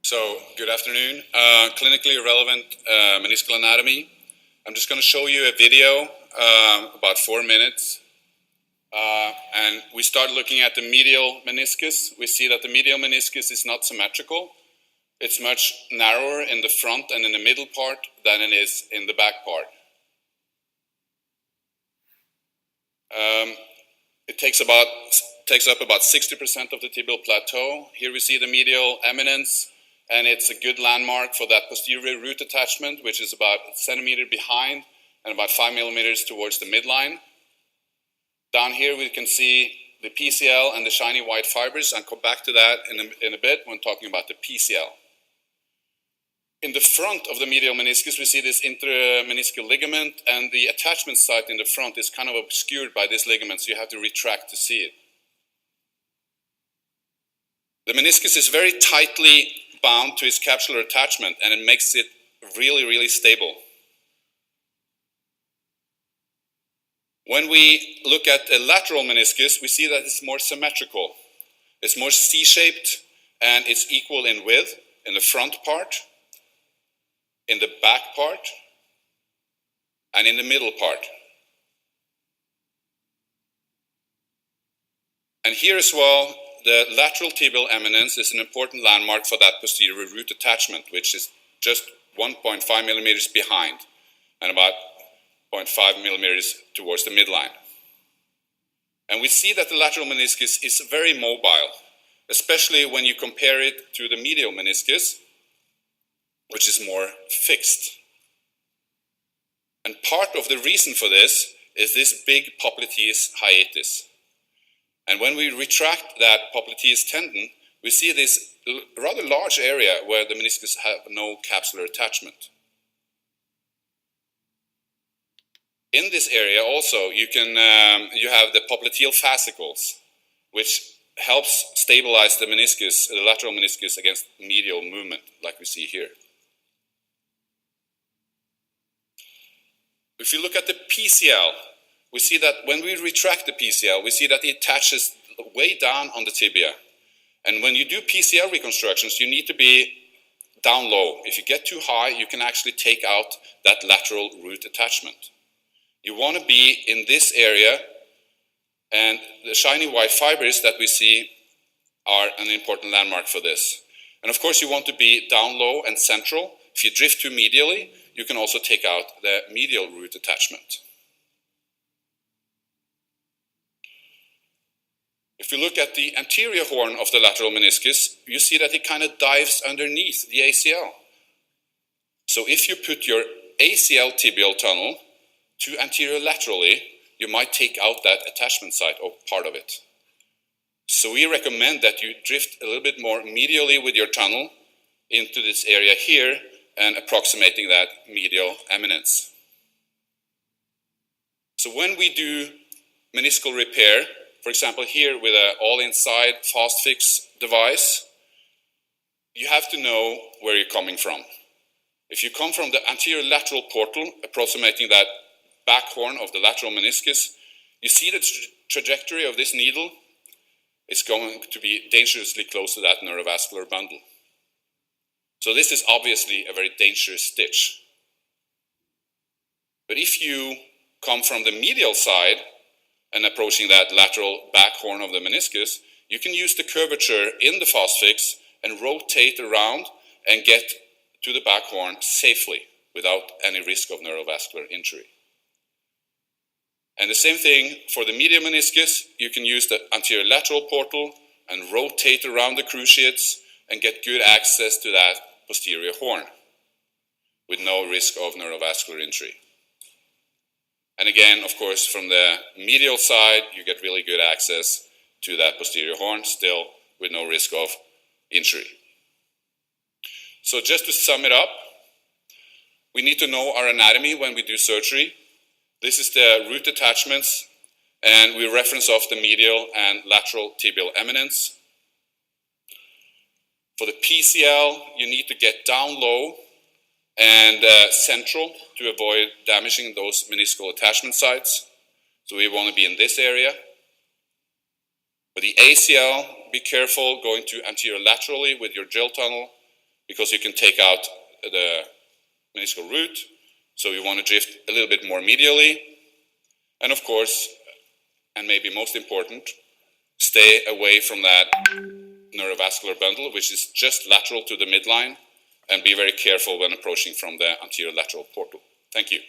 So, good afternoon. Clinically relevant meniscal anatomy. I'm just going to show you a video, about 4 minutes. And we start looking at the medial meniscus. We see that the medial meniscus is not symmetrical. It's much narrower in the front and in the middle part than it is in the back part. It takes up about 60% of the tibial plateau. Here we see the medial eminence, and it's a good landmark for that posterior root attachment, which is about a centimeter behind and about 5 millimeters towards the midline. Down here we can see the PCL and the shiny white fibers. I'll come back to that in a bit when talking about the PCL. In the front of the medial meniscus, we see this intermeniscal ligament, and the attachment site in the front is kind of obscured by this ligament, so you have to retract to see it. The meniscus is very tightly bound to its capsular attachment, and it makes it really, really stable. When we look at a lateral meniscus, we see that it's more symmetrical. It's more C-shaped, and it's equal in width in the front part, in the back part, and in the middle part. And here as well, the lateral tibial eminence is an important landmark for that posterior root attachment, which is just 1.5 millimeters behind and about 0.5 millimeters towards the midline. And we see that the lateral meniscus is very mobile, especially when you compare it to the medial meniscus, which is more fixed. And part of the reason for this is this big popliteus hiatus. And when we retract that popliteus tendon, we see this rather large area where the meniscus have no capsular attachment. In this area also you have the popliteal fascicles, which helps stabilize the meniscus, the lateral meniscus, against medial movement, like we see here. If you look at the PCL, we see that when we retract the PCL, we see that it attaches way down on the tibia. And when you do PCL reconstructions, you need to be down low. If you get too high, you can actually take out that lateral root attachment. You want to be in this area, and the shiny white fibers that we see are an important landmark for this. And of course, you want to be down low and central. If you drift too medially, you can also take out the medial root attachment. If you look at the anterior horn of the lateral meniscus, you see that it kind of dives underneath the ACL. So if you put your ACL tibial tunnel to anterior laterally, you might take out that attachment site or part of it. So we recommend that you drift a little bit more medially with your tunnel into this area here and approximating that medial eminence. So when we do meniscal repair, for example here with an all-inside fast fix device, you have to know where you're coming from. If you come from the anterior lateral portal, approximating that back horn of the lateral meniscus, you see the trajectory of this needle is going to be dangerously close to that neurovascular bundle. So this is obviously a very dangerous stitch. But if you come from the medial side and approaching that lateral back horn of the meniscus, you can use the curvature in the fast fix and rotate around and get to the back horn safely without any risk of neurovascular injury. And the same thing for the medial meniscus. You can use the anterior lateral portal and rotate around the cruciates and get good access to that posterior horn with no risk of neurovascular injury. And again, of course, from the medial side, you get really good access to that posterior horn, still with no risk of injury. So just to sum it up, we need to know our anatomy when we do surgery. This is the root attachments, and we reference off the medial and lateral tibial eminence. For the PCL, you need to get down low and central to avoid damaging those meniscal attachment sites. So we want to be in this area. For the ACL, be careful going to anterior laterally with your drill tunnel because you can take out the meniscal root. So you want to drift a little bit more medially. And of course, and maybe most important, stay away from that neurovascular bundle, which is just lateral to the midline, and be very careful when approaching from the anterior lateral portal. Thank you.